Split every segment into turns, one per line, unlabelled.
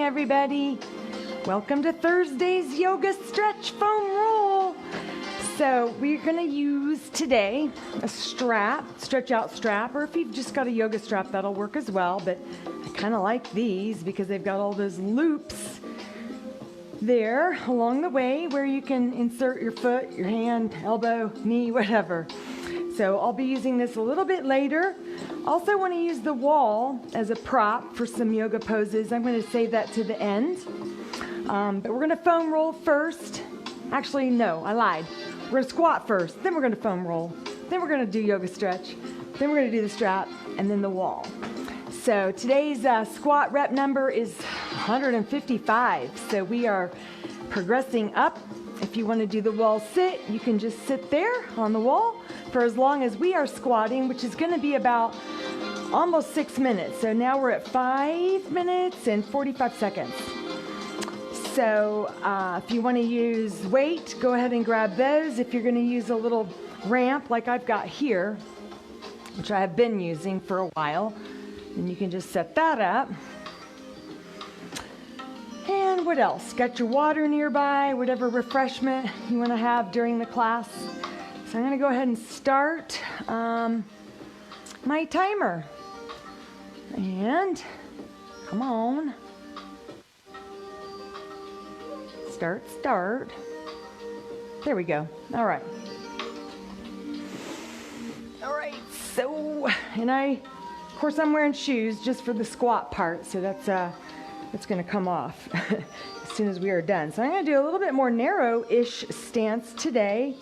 Everybody, welcome to Thursday's yoga stretch foam roll. So we're going to use today a strap, stretch out strap, or if you've just got a yoga strap, that'll work as well. But I kind of like these because they've got all those loops there along the way where you can insert your foot, your hand, elbow, knee, whatever. So I'll be using this a little bit later. Also want to use the wall as a prop for some yoga poses. I'm going to save that to the end. But we're going to foam roll first. Actually, no, I lied. We're going to squat first, then we're going to foam roll. Then we're going to do yoga stretch. Then we're going to do the strap and then the wall. So today's squat rep number is 155. So we are progressing up. If you want to do the wall sit, you can just sit there on the wall for as long as we are squatting, which is going to be about almost 6 minutes. So now we're at 5 minutes and 45 seconds. So if you want to use weight, go ahead and grab those. If you're going to use a little ramp like I've got here, which I have been using for a while, then you can just set that up. And what else? Got your water nearby, whatever refreshment you want to have during the class. So I'm going to go ahead and start my timer. And come on. Start. There we go. All right. So, and of course I'm wearing shoes just for the squat part. So that's going to come off as soon as we are done. So I'm going to do a little bit more narrow-ish stance today.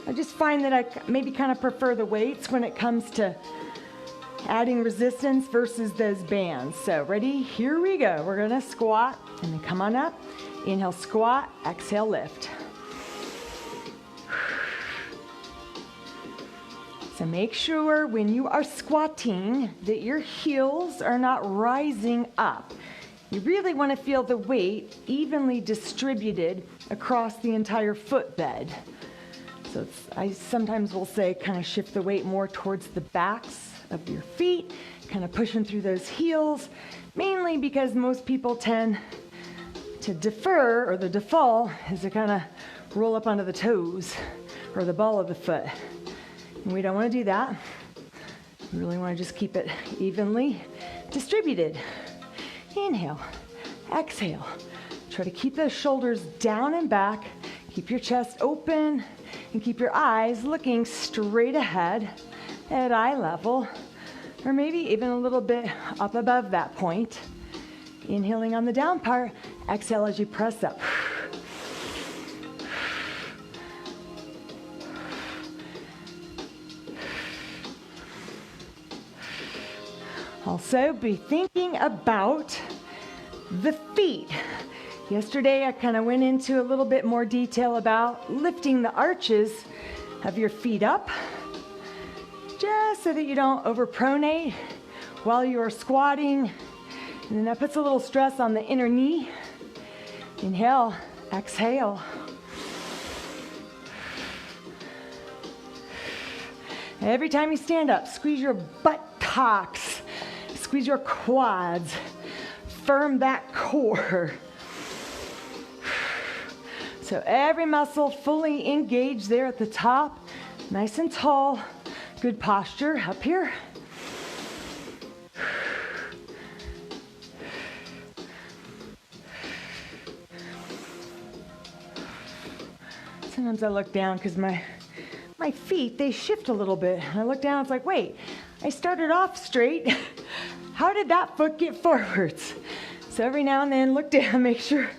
I just find that I maybe kind of prefer the weights when it comes to adding resistance versus those bands. So ready? Here we go. We're going to squat and then come on up. Inhale, squat. Exhale, lift. So make sure when you are squatting that your heels are not rising up. You really want to feel the weight evenly distributed across the entire footbed. So I sometimes will say kind of shift the weight more towards the backs of your feet, kind of pushing through those heels, mainly because most people tend to defer, or the default is to kind of roll up onto the toes or the ball of the foot. And we don't want to do that. We really want to just keep it evenly distributed. Inhale, exhale. Try to keep those shoulders down and back. Keep your chest open and keep your eyes looking straight ahead at eye level, or maybe even a little bit up above that point. Inhaling on the down part, exhale as you press up. Also, be thinking about the feet. Yesterday, I kind of went into a little bit more detail about lifting the arches of your feet up, just so that you don't overpronate while you are squatting. And then that puts a little stress on the inner knee. Inhale, exhale. Every time you stand up, squeeze your buttocks, squeeze your quads, firm that core. So every muscle fully engaged there at the top, nice and tall. Good posture up here. Sometimes I look down because my feet, they shift a little bit. I look down, it's like, wait, I started off straight. How did that foot get forwards? So every now and then, look down, make sure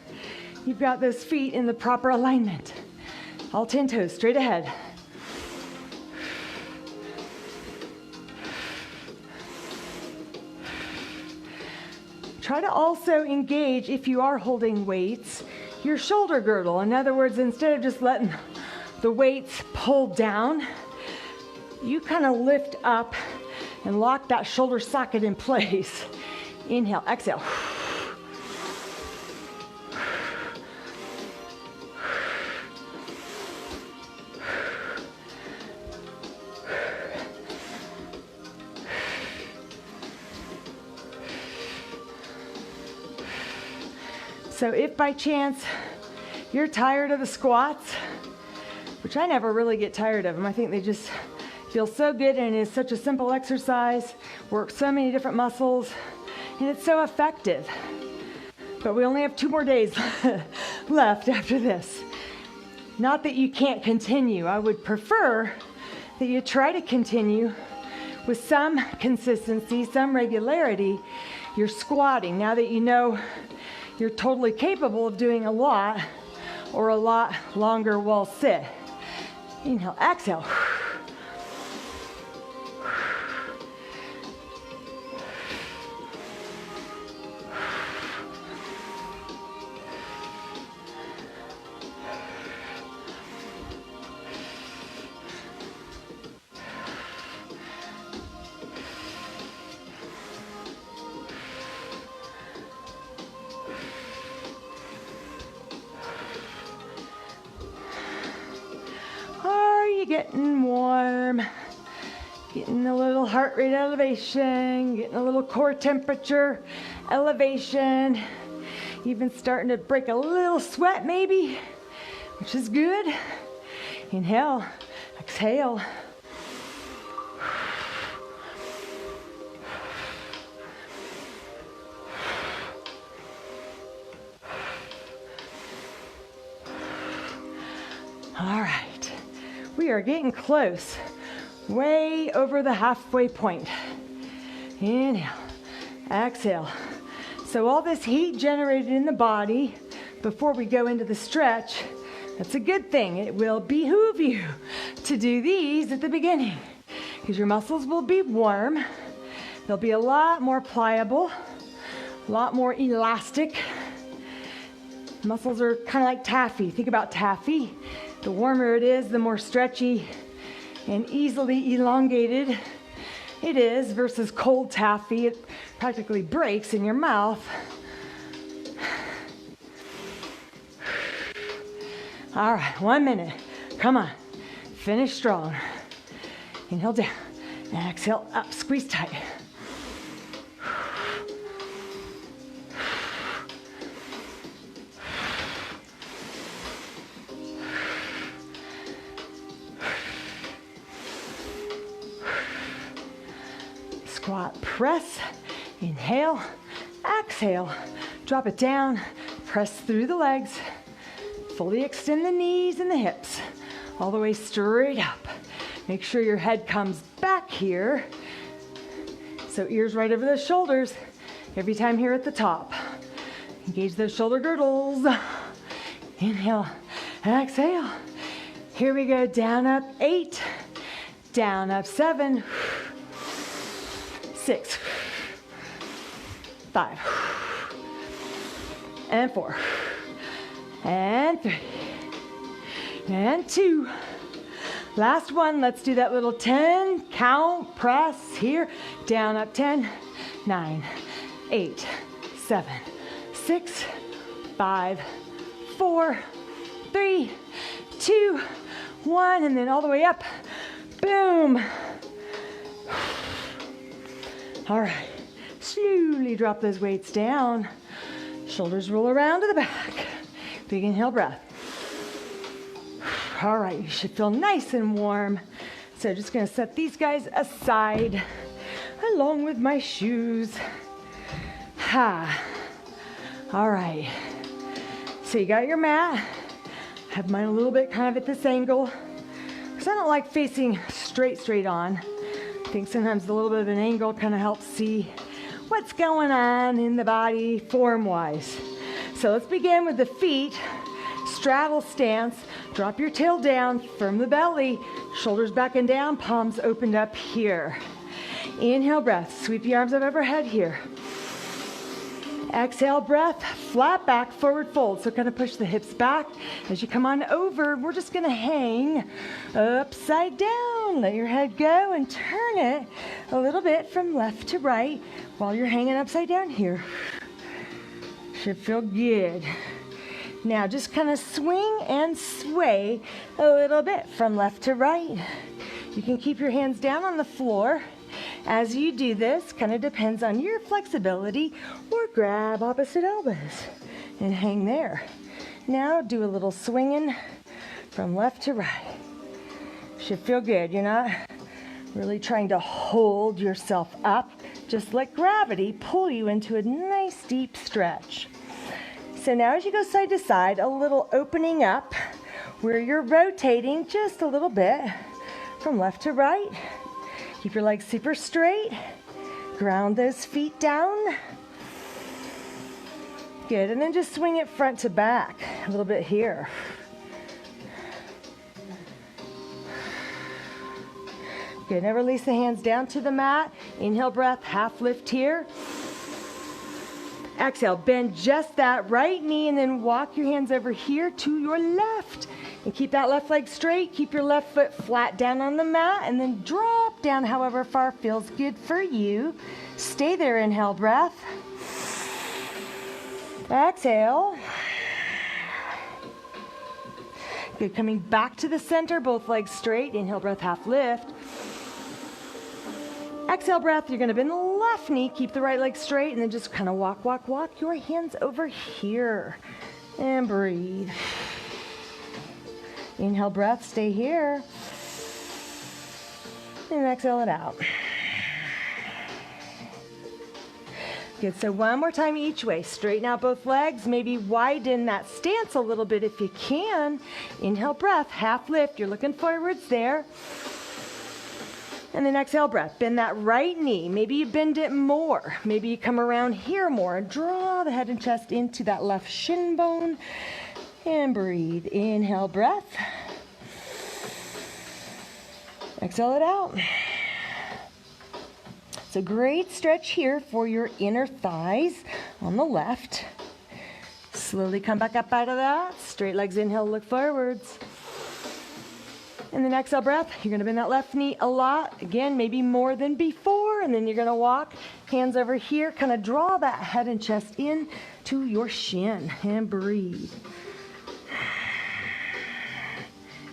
you've got those feet in the proper alignment. All 10 toes, straight ahead. Try to also engage, if you are holding weights, your shoulder girdle. In other words, instead of just letting the weights pull down, you kind of lift up and lock that shoulder socket in place. Inhale, exhale. So if by chance you're tired of the squats, which I never really get tired of them, I think they just feel so good, and it's such a simple exercise, works so many different muscles, and it's so effective. But we only have 2 more days left after this. Not that you can't continue. I would prefer that you try to continue with some consistency, some regularity. You're squatting. Now that you know you're totally capable of doing a lot or a lot longer while sit. Inhale, exhale. Getting warm, getting a little heart rate elevation, getting a little core temperature elevation, even starting to break a little sweat maybe, which is good. Inhale, exhale. All right. We are getting close, way over the halfway point. Inhale, exhale. So all this heat generated in the body before we go into the stretch, that's a good thing. It will behoove you to do these at the beginning because your muscles will be warm. They'll be a lot more pliable, a lot more elastic. Muscles are kind of like taffy. Think about taffy. The warmer it is, the more stretchy and easily elongated it is versus cold taffy. It practically breaks in your mouth. All right, 1 minute. Come on. Finish strong. Inhale down. Exhale up. Squeeze tight. Squat, press, inhale, exhale, drop it down, press through the legs, fully extend the knees and the hips, all the way straight up. Make sure your head comes back here, so ears right over the shoulders every time here at the top. Engage those shoulder girdles. Inhale, exhale. Here we go, down, up, 8, down, up, 7, 6, 5, and 4, and 3, and 2. Last one, let's do that little 10 count press here. Down, up, 10, 9, 8, 7, 6, 5, 4, 3, 2, 1, and then all the way up. Boom. All right, slowly drop those weights down. Shoulders roll around to the back. Big inhale breath. All right, you should feel nice and warm. So just gonna set these guys aside along with my shoes. Ha. All right, so you got your mat. I have mine a little bit kind of at this angle because I don't like facing straight on. I think sometimes a little bit of an angle kind of helps see what's going on in the body form-wise. So let's begin with the feet. Straddle stance. Drop your tail down, firm the belly, shoulders back and down, palms opened up here. Inhale breath, sweep the arms up overhead here. Exhale breath, flat back, forward fold. So kind of push the hips back. As you come on over, we're just gonna hang upside down. Let your head go and turn it a little bit from left to right while you're hanging upside down here. Should feel good. Now just kind of swing and sway a little bit from left to right. You can keep your hands down on the floor. As you do this, kind of depends on your flexibility, or grab opposite elbows and hang there. Now do a little swinging from left to right. Should feel good. You're not really trying to hold yourself up. Just let gravity pull you into a nice deep stretch. So now as you go side to side, a little opening up where you're rotating just a little bit from left to right. Keep your legs super straight. Ground those feet down. Good, and then just swing it front to back a little bit here. Good, now release the hands down to the mat. Inhale, breath, half lift here. Exhale, bend just that right knee and then walk your hands over here to your left. And keep that left leg straight. Keep your left foot flat down on the mat and then drop down however far feels good for you. Stay there, inhale, breath. Exhale. Good, coming back to the center, both legs straight. Inhale, breath, half lift. Exhale, breath. You're going to bend the left knee, keep the right leg straight, and then just kind of walk your hands over here. And breathe. Inhale, breath, stay here. And exhale it out. Good, so one more time each way. Straighten out both legs, maybe widen that stance a little bit if you can. Inhale, breath, half lift. You're looking forwards there. And then exhale, breath. Bend that right knee. Maybe you bend it more. Maybe you come around here more and draw the head and chest into that left shin bone. And breathe. Inhale, breath. Exhale it out. So great stretch here for your inner thighs on the left. Slowly come back up out of that. Straight legs, inhale, look forwards. And then exhale, breath. You're going to bend that left knee a lot. Again, maybe more than before. And then you're going to walk hands over here. Kind of draw that head and chest in to your shin. And breathe.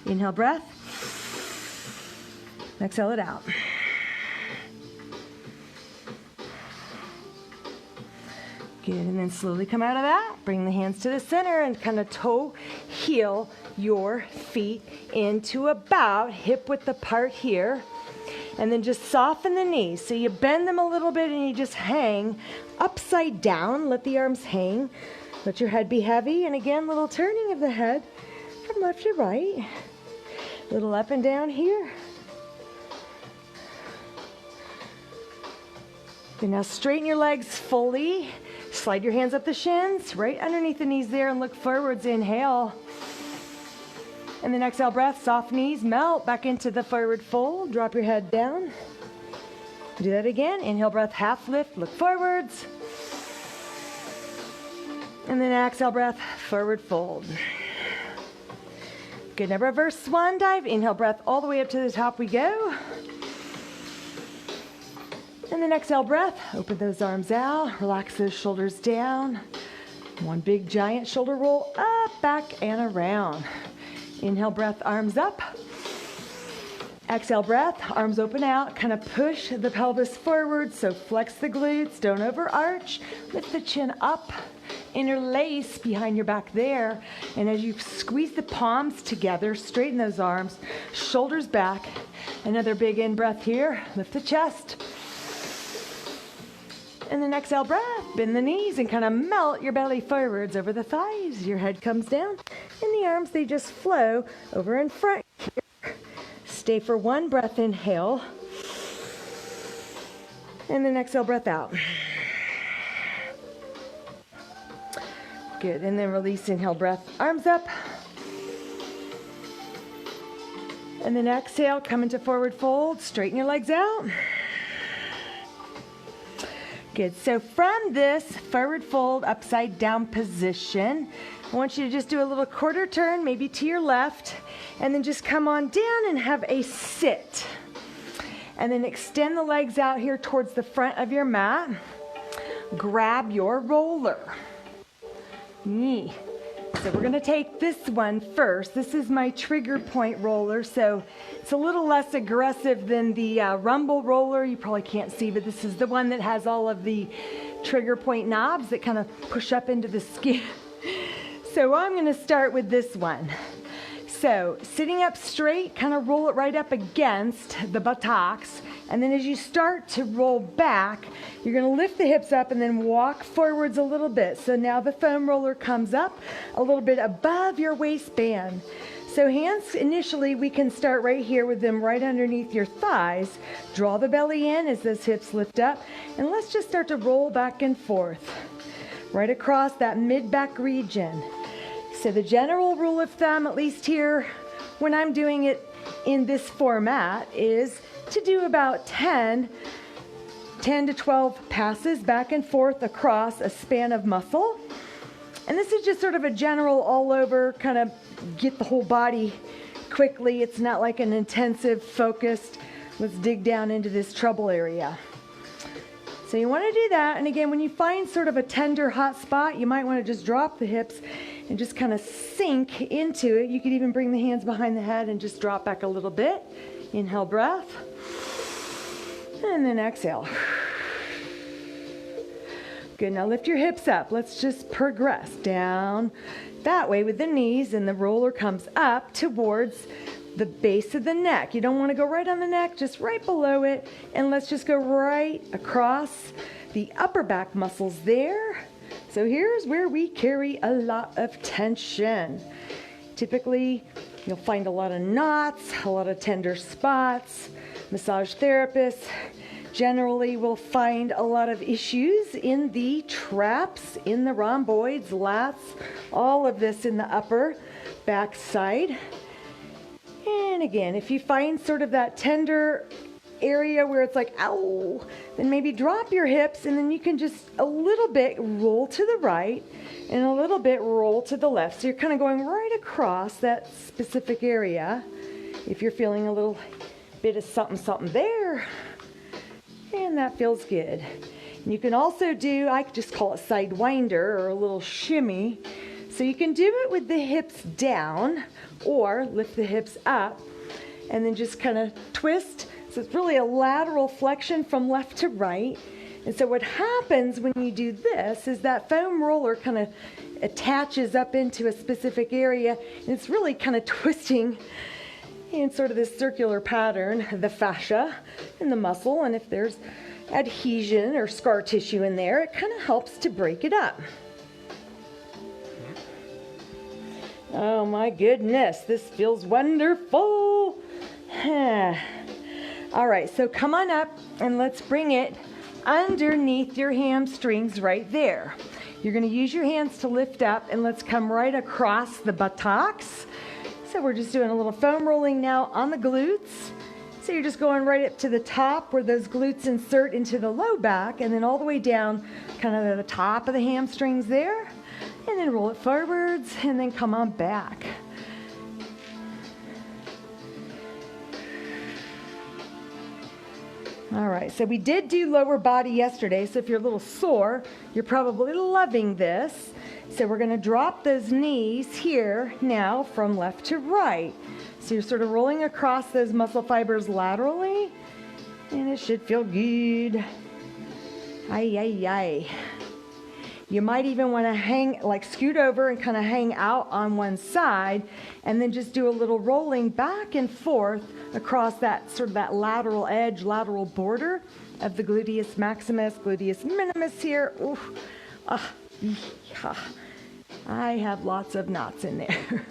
Inhale, breath. Exhale it out. Good, and then slowly come out of that. Bring the hands to the center and kind of toe heel your feet into about hip width apart here. And then just soften the knees. So you bend them a little bit and you just hang upside down. Let the arms hang. Let your head be heavy. And again, little turning of the head from left to right. Little up and down here. Then now straighten your legs fully. Slide your hands up the shins, right underneath the knees there, and look forwards. Inhale. And then exhale, breath, soft knees, melt back into the forward fold. Drop your head down. Do that again. Inhale, breath, half lift, look forwards. And then exhale, breath, forward fold. Good, now reverse swan dive. Inhale, breath, all the way up to the top we go. And then exhale, breath, open those arms out, relax those shoulders down. One big giant shoulder roll up, back, and around. Inhale, breath, arms up. Exhale, breath, arms open out, kind of push the pelvis forward, so flex the glutes, don't overarch. Lift the chin up, interlace behind your back there. And as you squeeze the palms together, straighten those arms, shoulders back. Another big in-breath here, lift the chest. And then exhale, breath, bend the knees and kind of melt your belly forwards over the thighs. Your head comes down and the arms, they just flow over in front here. Stay for one breath, inhale. And then exhale, breath out. Good, and then release, inhale, breath, arms up. And then exhale, come into forward fold, straighten your legs out. Good, so from this forward fold, upside down position, I want you to just do a little quarter turn, maybe to your left, and then just come on down and have a sit. And then extend the legs out here towards the front of your mat. Grab your roller. Knee. So we're gonna take this one first. This is my trigger point roller, so it's a little less aggressive than the rumble roller. You probably can't see, but this is the one that has all of the trigger point knobs that kind of push up into the skin. So I'm going to start with this one. So sitting up straight, kind of roll it right up against the buttocks. And then as you start to roll back, you're going to lift the hips up and then walk forwards a little bit. So now the foam roller comes up a little bit above your waistband. So hands, initially, we can start right here with them right underneath your thighs. Draw the belly in as those hips lift up. And let's just start to roll back and forth, right across that mid-back region. So the general rule of thumb, at least here when I'm doing it in this format, is to do about 10 to 12 passes back and forth across a span of muscle. And this is just sort of a general all over, kind of get the whole body quickly. It's not like an intensive, focused, let's dig down into this trouble area. So you want to do that. And again, when you find sort of a tender, hot spot, you might want to just drop the hips and just kind of sink into it. You could even bring the hands behind the head and just drop back a little bit. Inhale, breath. And then exhale. Good, now lift your hips up. Let's just progress down that way with the knees, and the roller comes up towards the base of the neck. You don't want to go right on the neck, just right below it. And let's just go right across the upper back muscles there. So here's where we carry a lot of tension. Typically, you'll find a lot of knots, a lot of tender spots. Massage therapists generally will find a lot of issues in the traps, in the rhomboids, lats, all of this in the upper back side. And again, if you find sort of that tender area where it's like, ow, then maybe drop your hips, and then you can just a little bit roll to the right and a little bit roll to the left. So you're kind of going right across that specific area. If you're feeling a little bit of something there, and that feels good. And you can also do, I just call it sidewinder or a little shimmy. So you can do it with the hips down or lift the hips up and then just kind of twist. So it's really a lateral flexion from left to right. And so what happens when you do this is that foam roller kind of attaches up into a specific area, and it's really kind of twisting in sort of this circular pattern, the fascia and the muscle. And if there's adhesion or scar tissue in there, it kind of helps to break it up. Oh my goodness, this feels wonderful. All right, so come on up and let's bring it underneath your hamstrings right there. You're going to use your hands to lift up, and let's come right across the buttocks. So we're just doing a little foam rolling now on the glutes. So you're just going right up to the top where those glutes insert into the low back, and then all the way down kind of at the top of the hamstrings there. And then roll it forwards and then come on back. All right, so we did do lower body yesterday, so if you're a little sore, you're probably loving this. So we're going to drop those knees here now from left to right. So you're sort of rolling across those muscle fibers laterally, and it should feel good. Ay, ay, ay. You might even want to hang, like scoot over and kind of hang out on one side, and then just do a little rolling back and forth across that sort of that lateral edge, lateral border of the gluteus maximus, gluteus minimus here. Ooh. I have lots of knots in there.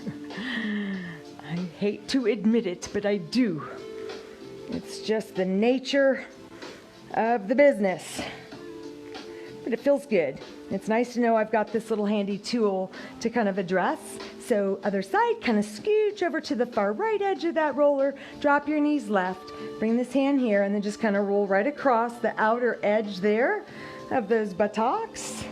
I hate to admit it, but I do. It's just the nature of the business. But it feels good. It's nice to know I've got this little handy tool to kind of address. So other side, kind of scooch over to the far right edge of that roller, drop your knees left, bring this hand here, and then just kind of roll right across the outer edge there of those buttocks.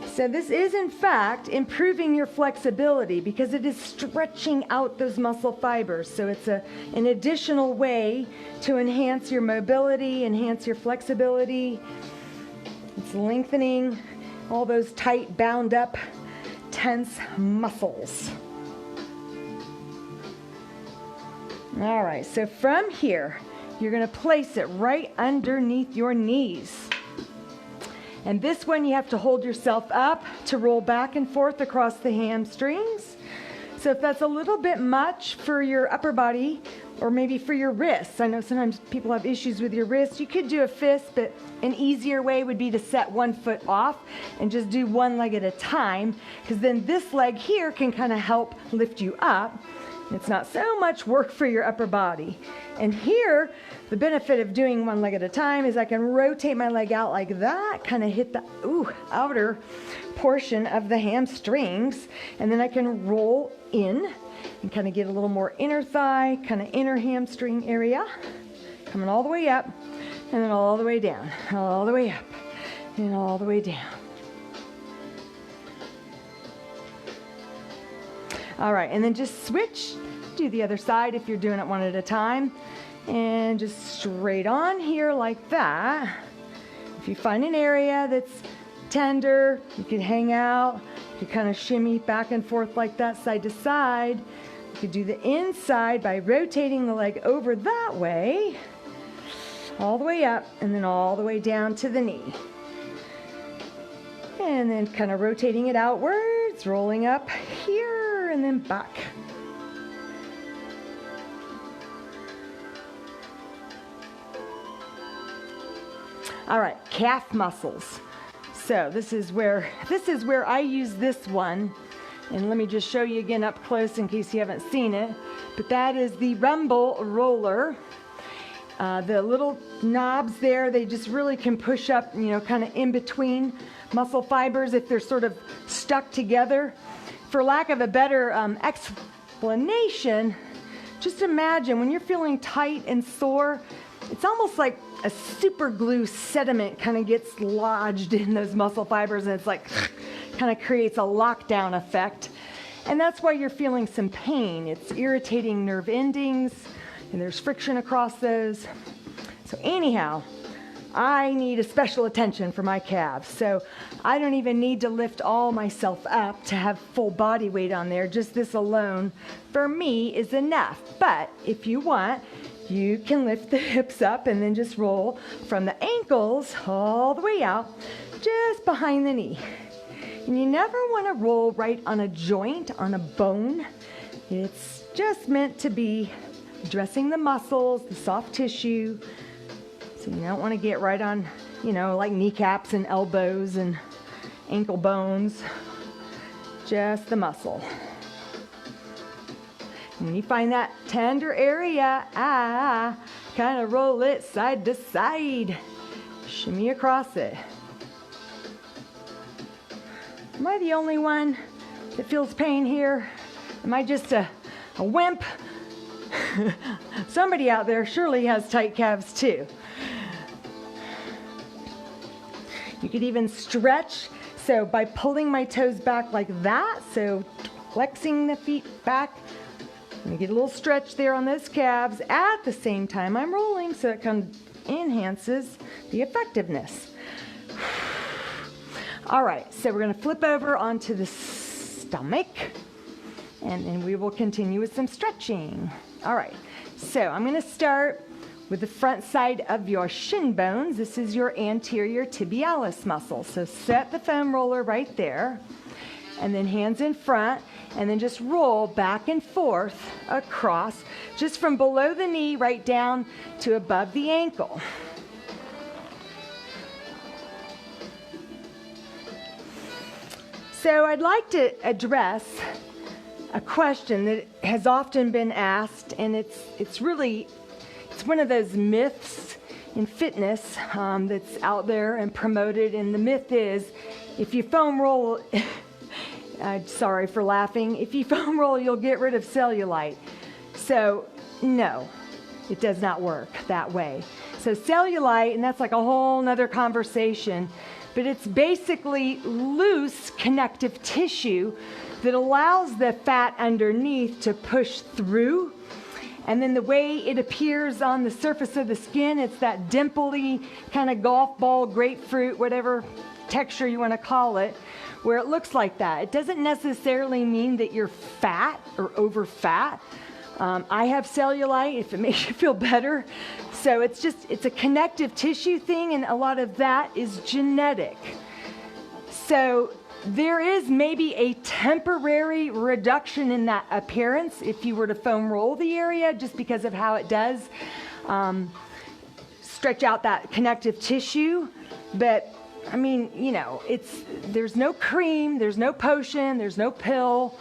So this is, in fact, improving your flexibility because it is stretching out those muscle fibers. So it's an additional way to enhance your mobility, enhance your flexibility. It's lengthening all those tight, bound up, tense muscles. All right, so from here, you're going to place it right underneath your knees. And this one, you have to hold yourself up to roll back and forth across the hamstrings. So if that's a little bit much for your upper body, or maybe for your wrists, I know sometimes people have issues with your wrists, you could do a fist, but an easier way would be to set one foot off and just do one leg at a time, because then this leg here can kind of help lift you up. It's not so much work for your upper body. And here, the benefit of doing one leg at a time is I can rotate my leg out like that, kind of hit the outer portion of the hamstrings, and then I can roll in and kind of get a little more inner thigh, kind of inner hamstring area, coming all the way up, and then all the way down, all the way up, and all the way down. All right, and then just switch, do the other side if you're doing it one at a time, and just straight on here like that. If you find an area that's tender, you can hang out, you kind of shimmy back and forth like that, side to side. You could do the inside by rotating the leg over that way, all the way up, and then all the way down to the knee. And then kind of rotating it outwards, rolling up here, and then back. All right, calf muscles. So this is where I use this one. And let me just show you again up close in case you haven't seen it. But that is the Rumble Roller. The little knobs there, they just really can push up, kind of in between muscle fibers if they're sort of stuck together. For lack of a better explanation, just imagine when you're feeling tight and sore, it's almost like a super glue sediment kind of gets lodged in those muscle fibers, and it's like kind of creates a lockdown effect. And that's why you're feeling some pain. It's irritating nerve endings, and there's friction across those. So anyhow, I need a special attention for my calves. So I don't even need to lift all myself up to have full body weight on there. Just this alone, for me, is enough. But if you want, you can lift the hips up and then just roll from the ankles all the way out, just behind the knee. And you never want to roll right on a joint, on a bone. It's just meant to be addressing the muscles, the soft tissue. So you don't want to get right on, like kneecaps and elbows and ankle bones. Just the muscle. And when you find that tender area, kind of roll it side to side. Shimmy across it. Am I the only one that feels pain here? Am I just a wimp? Somebody out there surely has tight calves too. You could even stretch, so by pulling my toes back like that, so flexing the feet back, and get a little stretch there on those calves. At the same time, I'm rolling, so it kind of enhances the effectiveness. All right, so we're going to flip over onto the stomach, and then we will continue with some stretching. All right, so I'm going to start with the front side of your shin bones. This is your anterior tibialis muscle. So set the foam roller right there, and then hands in front, and then just roll back and forth across, just from below the knee right down to above the ankle. So I'd like to address a question that has often been asked, and it's one of those myths in fitness that's out there and promoted, and the myth is, if you foam roll, sorry for laughing, if you foam roll, you'll get rid of cellulite. So no, it does not work that way. So cellulite, and that's like a whole nother conversation, but it's basically loose connective tissue that allows the fat underneath to push through. And then the way it appears on the surface of the skin, it's that dimply kind of golf ball, grapefruit, whatever texture you want to call it, where it looks like that. It doesn't necessarily mean that you're fat or over fat. I have cellulite, if it makes you feel better. So it's a connective tissue thing, and a lot of that is genetic. So there is maybe a temporary reduction in that appearance if you were to foam roll the area, just because of how it does stretch out that connective tissue. But I mean, you know, there's no cream, there's no potion, there's no pill,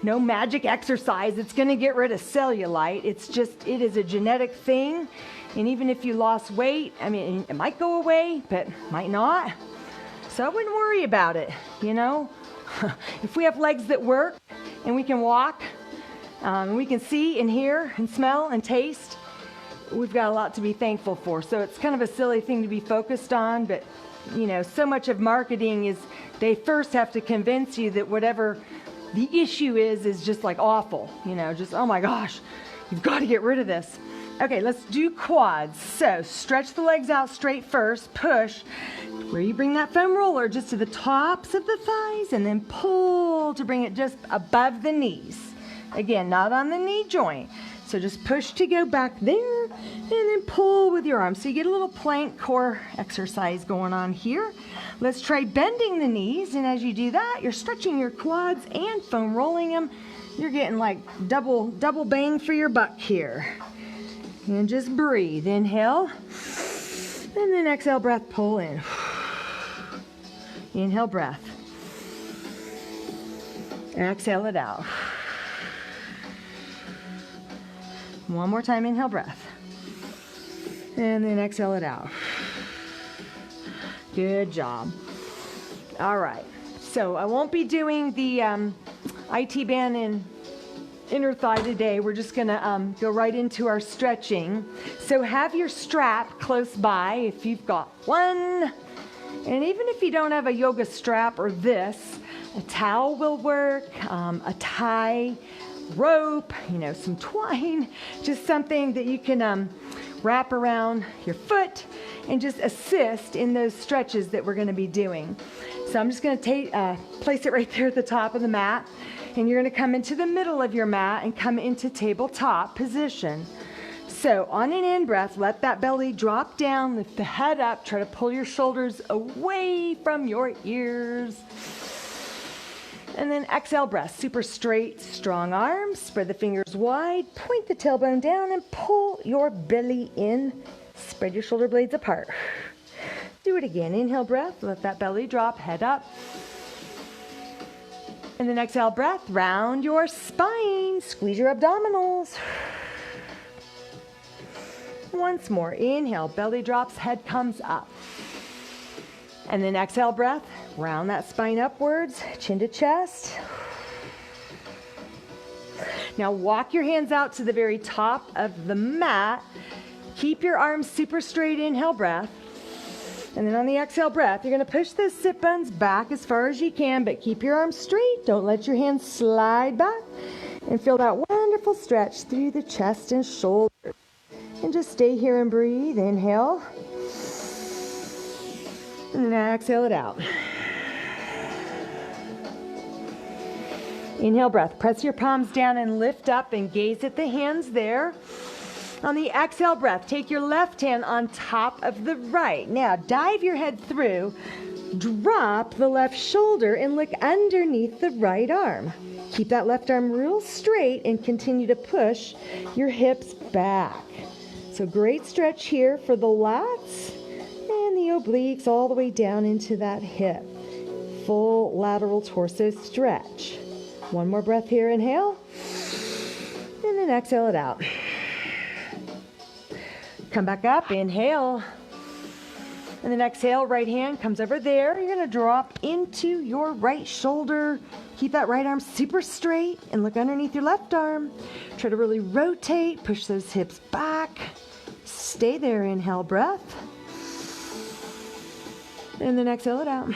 no magic exercise. It's going to get rid of cellulite. It is a genetic thing. And even if you lost weight, I mean, it might go away, but might not. So I wouldn't worry about it, you know. If we have legs that work and we can walk, and we can see and hear and smell and taste, we've got a lot to be thankful for. So it's kind of a silly thing to be focused on, but you know, so much of marketing is they first have to convince you that whatever the issue is just like awful, you know, just, oh my gosh, you've got to get rid of this. Okay, let's do quads. So stretch the legs out straight first, push, where you bring that foam roller just to the tops of the thighs, and then pull to bring it just above the knees. Again, not on the knee joint. So just push to go back there, and then pull with your arms. So you get a little plank core exercise going on here. Let's try bending the knees, and as you do that, you're stretching your quads and foam rolling them. You're getting like double bang for your buck here. And just breathe. Inhale, and then exhale, breath, pull in. Inhale, breath. Exhale it out. One more time, inhale, breath. And then exhale it out. Good job. All right. So I won't be doing the IT band and inner thigh today. We're just going to go right into our stretching. So have your strap close by if you've got one. And even if you don't have a yoga strap or this, a towel will work, a tie, rope, you know, some twine, just something that you can wrap around your foot and just assist in those stretches that we're going to be doing. So I'm just going to place it right there at the top of the mat, and you're going to come into the middle of your mat and come into tabletop position. So on an in-breath, let that belly drop down, lift the head up, try to pull your shoulders away from your ears. And then exhale, breath, super straight, strong arms, spread the fingers wide, point the tailbone down and pull your belly in. Spread your shoulder blades apart. Do it again. Inhale, breath, let that belly drop, head up. And then exhale, breath, round your spine, squeeze your abdominals. Once more, inhale, belly drops, head comes up. And then exhale, breath, round that spine upwards, chin to chest. Now walk your hands out to the very top of the mat. Keep your arms super straight, inhale, breath. And then on the exhale breath, you're going to push those sit bones back as far as you can, but keep your arms straight. Don't let your hands slide back. And feel that wonderful stretch through the chest and shoulders. And just stay here and breathe. Inhale. And then exhale it out. Inhale, breath. Press your palms down and lift up and gaze at the hands there. On the exhale breath, take your left hand on top of the right. Now dive your head through, drop the left shoulder and look underneath the right arm. Keep that left arm real straight and continue to push your hips back. So great stretch here for the lats and the obliques all the way down into that hip. Full lateral torso stretch. One more breath here, inhale, and then exhale it out. Come back up, inhale, and then exhale, right hand comes over there. You're gonna drop into your right shoulder. Keep that right arm super straight and look underneath your left arm. Try to really rotate, push those hips back. Stay there, inhale, breath. And then exhale it out.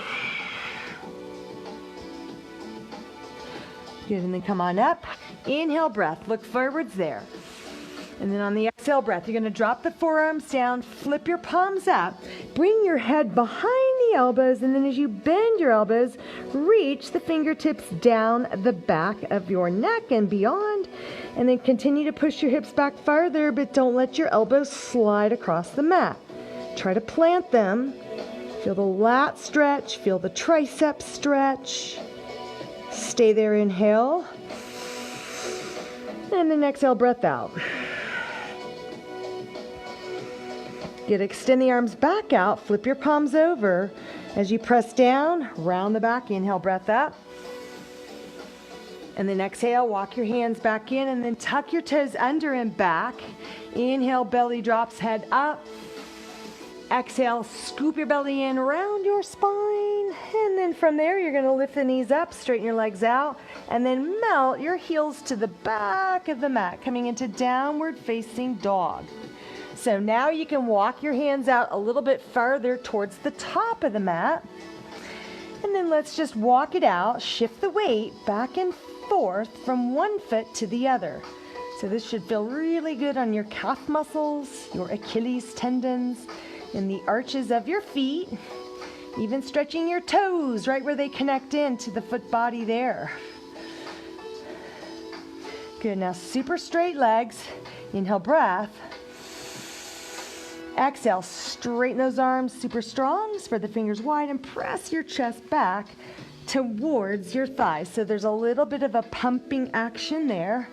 Good, and then come on up. Inhale, breath, look forwards there. And then on the exhale breath, you're gonna drop the forearms down, flip your palms up, bring your head behind the elbows, and then as you bend your elbows, reach the fingertips down the back of your neck and beyond, and then continue to push your hips back farther, but don't let your elbows slide across the mat. Try to plant them Feel the lat stretch, feel the tricep stretch. Stay there, inhale. And then exhale, breath out. Good, extend the arms back out, flip your palms over. As you press down, round the back, inhale, breath up. And then exhale, walk your hands back in and then tuck your toes under and back. Inhale, belly drops, head up. Exhale, scoop your belly in around your spine. And then from there, you're gonna lift the knees up, straighten your legs out, and then melt your heels to the back of the mat, coming into downward facing dog. So now you can walk your hands out a little bit farther towards the top of the mat. And then let's just walk it out, shift the weight back and forth from one foot to the other. So this should feel really good on your calf muscles, your Achilles tendons, and the arches of your feet, even stretching your toes right where they connect into the foot body there. Good, now super straight legs. Inhale, breath. Exhale, straighten those arms super strong, spread the fingers wide and press your chest back towards your thighs. So there's a little bit of a pumping action there.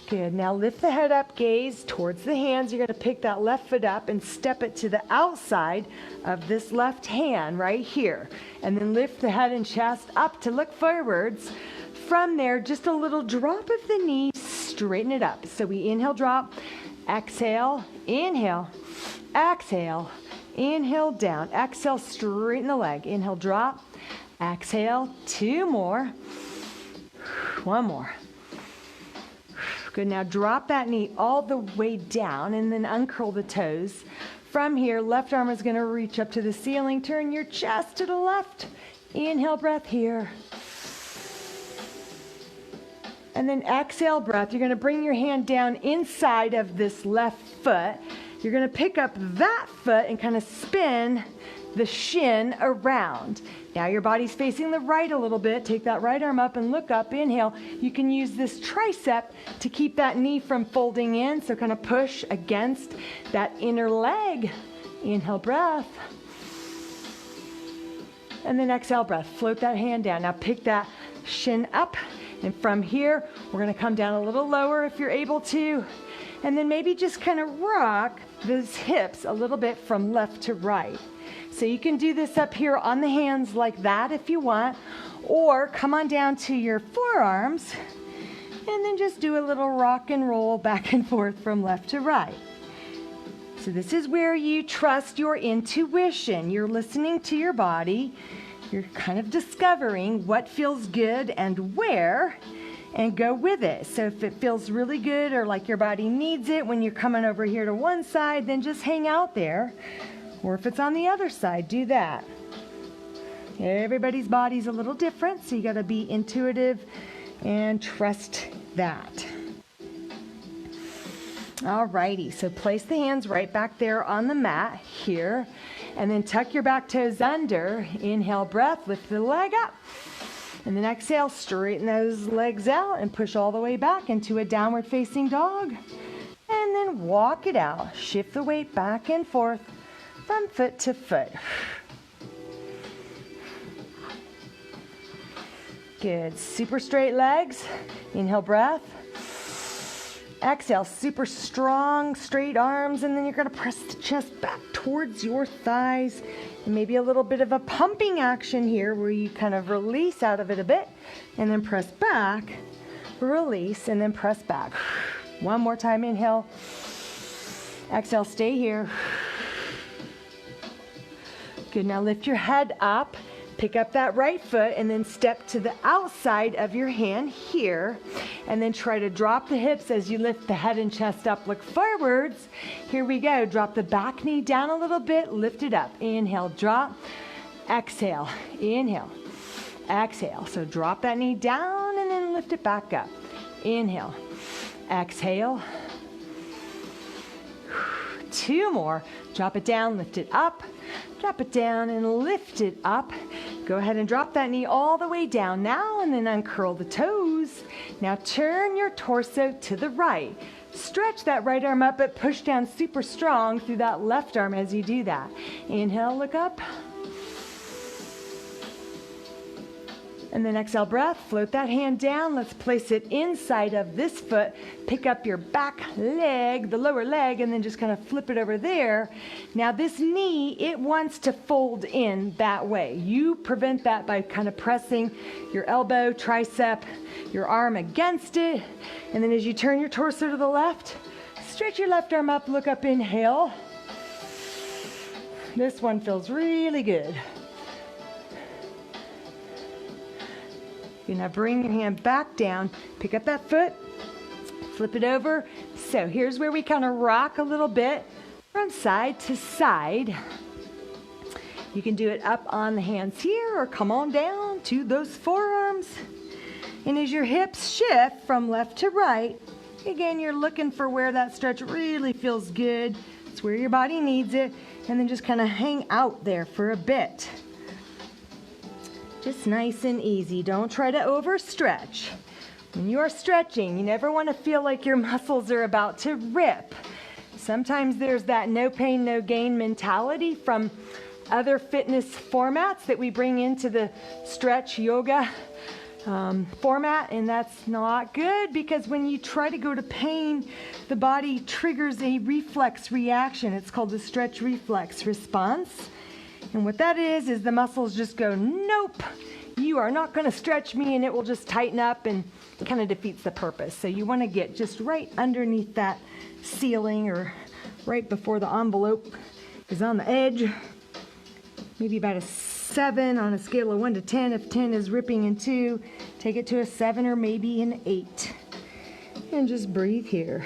Good, now lift the head up, gaze towards the hands. You're gonna pick that left foot up and step it to the outside of this left hand right here. And then lift the head and chest up to look forwards. From there, just a little drop of the knee, straighten it up. So we inhale, drop, exhale, inhale, exhale, inhale, down. Exhale, straighten the leg. Inhale, drop, exhale, two more, one more. Good, now drop that knee all the way down and then uncurl the toes. From here, left arm is gonna reach up to the ceiling. Turn your chest to the left. Inhale, breath here. And then exhale, breath. You're gonna bring your hand down inside of this left foot. You're gonna pick up that foot and kind of spin the shin around. Now your body's facing the right a little bit. Take that right arm up and look up. Inhale. You can use this tricep to keep that knee from folding in. So kind of push against that inner leg. Inhale, breath. And then exhale, breath. Float that hand down. Now pick that shin up. And from here, we're gonna come down a little lower if you're able to. And then maybe just kind of rock those hips a little bit from left to right. So you can do this up here on the hands like that if you want, or come on down to your forearms and then just do a little rock and roll back and forth from left to right. So this is where you trust your intuition. You're listening to your body. You're kind of discovering what feels good and where, and go with it. So if it feels really good or like your body needs it when you're coming over here to one side, then just hang out there. Or if it's on the other side, do that. Everybody's body's a little different, so you gotta be intuitive and trust that. Alrighty, so place the hands right back there on the mat here, and then tuck your back toes under. Inhale, breath, lift the leg up. And then exhale, straighten those legs out and push all the way back into a downward facing dog. And then walk it out. Shift the weight back and forth from foot to foot. Good, super straight legs. Inhale, breath. Exhale, super strong, straight arms, and then you're gonna press the chest back towards your thighs. And maybe a little bit of a pumping action here where you kind of release out of it a bit, and then press back, release, and then press back. One more time, inhale. Exhale, stay here. Good, now lift your head up. Pick up that right foot and then step to the outside of your hand here. And then try to drop the hips as you lift the head and chest up. Look forwards. Here we go. Drop the back knee down a little bit. Lift it up. Inhale, drop. Exhale. Inhale. Exhale. So drop that knee down and then lift it back up. Inhale. Exhale. Two more. Drop it down. Lift it up. Drop it down and lift it up. Go ahead and drop that knee all the way down now and then uncurl the toes. Now turn your torso to the right. stretch that right arm up, but push down super strong through that left arm as you do that. Inhale, look up. And then exhale breath, float that hand down. Let's place it inside of this foot. Pick up your back leg, the lower leg, and then just kind of flip it over there. Now this knee, it wants to fold in that way. You prevent that by kind of pressing your elbow, tricep, your arm against it. And then as you turn your torso to the left, stretch your left arm up, look up, inhale. This one feels really good. You're gonna bring your hand back down, pick up that foot, flip it over. So here's where we kind of rock a little bit from side to side. You can do it up on the hands here or come on down to those forearms. And as your hips shift from left to right, again, you're looking for where that stretch really feels good. It's where your body needs it. And then just kind of hang out there for a bit. Just nice and easy. Don't try to overstretch. When you are stretching, you never want to feel like your muscles are about to rip. Sometimes there's that no pain, no gain mentality from other fitness formats that we bring into the stretch yoga format, and that's not good because when you try to go to pain, the body triggers a reflex reaction. It's called the stretch reflex response. And what that is the muscles just go, nope, you are not going to stretch me, and it will just tighten up and it kind of defeats the purpose. So you want to get just right underneath that ceiling or right before the envelope is on the edge. Maybe about a 7 on a scale of 1 to 10. If 10 is ripping in two, take it to a 7 or maybe an 8. And just breathe here.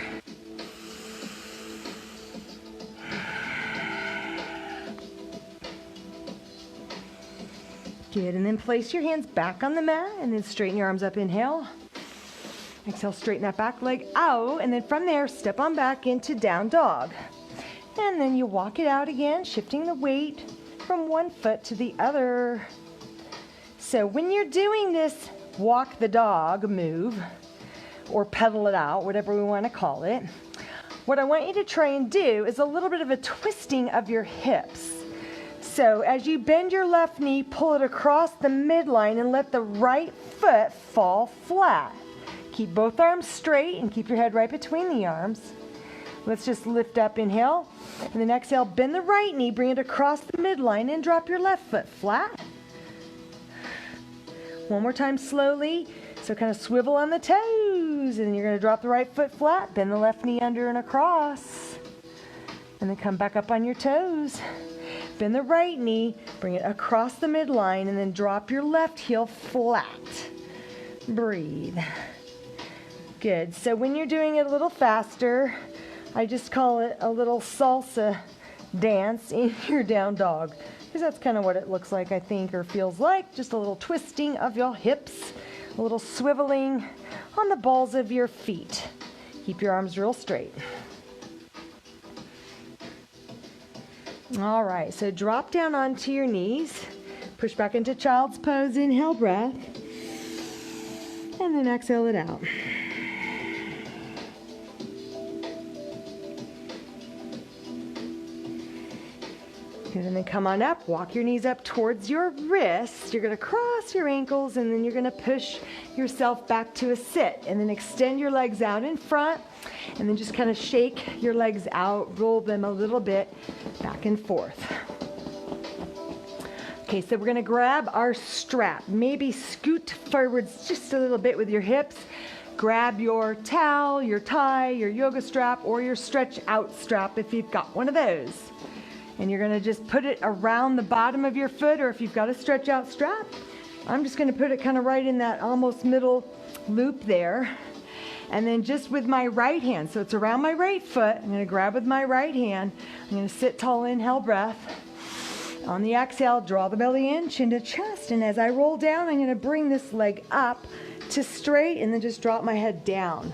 Good, and then place your hands back on the mat and then straighten your arms up, inhale. Exhale, straighten that back leg out, and then from there, step on back into down dog. And then you walk it out again, shifting the weight from one foot to the other. So when you're doing this walk the dog move, or pedal it out, whatever we want to call it, what I want you to try and do is a little bit of a twisting of your hips. So as you bend your left knee, pull it across the midline and let the right foot fall flat. Keep both arms straight and keep your head right between the arms. Let's just lift up, inhale, and then exhale, bend the right knee, bring it across the midline and drop your left foot flat. One more time slowly. So kind of swivel on the toes, and then you're going to drop the right foot flat, bend the left knee under and across, and then come back up on your toes. Bend the right knee, bring it across the midline, and then drop your left heel flat. Breathe. Good. So when you're doing it a little faster, I just call it a little salsa dance in your down dog, because that's kind of what it looks like, I think, or feels like. Just a little twisting of your hips, a little swiveling on the balls of your feet. Keep your arms real straight. All right, so drop down onto your knees, push back into child's pose, inhale breath, and then exhale it out. Good, and then come on up, walk your knees up towards your wrists. You're gonna cross your ankles, and then you're gonna push yourself back to a sit, and then extend your legs out in front, and then just kind of shake your legs out, roll them a little bit back and forth. Okay, so we're gonna grab our strap. Maybe scoot forwards just a little bit with your hips. Grab your towel, your tie, your yoga strap, or your stretch out strap if you've got one of those. And you're gonna just put it around the bottom of your foot, or if you've got a stretch out strap, I'm just gonna put it kind of right in that almost middle loop there. And then just with my right hand, so it's around my right foot, I'm gonna grab with my right hand. I'm gonna sit tall, inhale breath. On the exhale, draw the belly in, chin to chest. And as I roll down, I'm gonna bring this leg up to straight and then just drop my head down.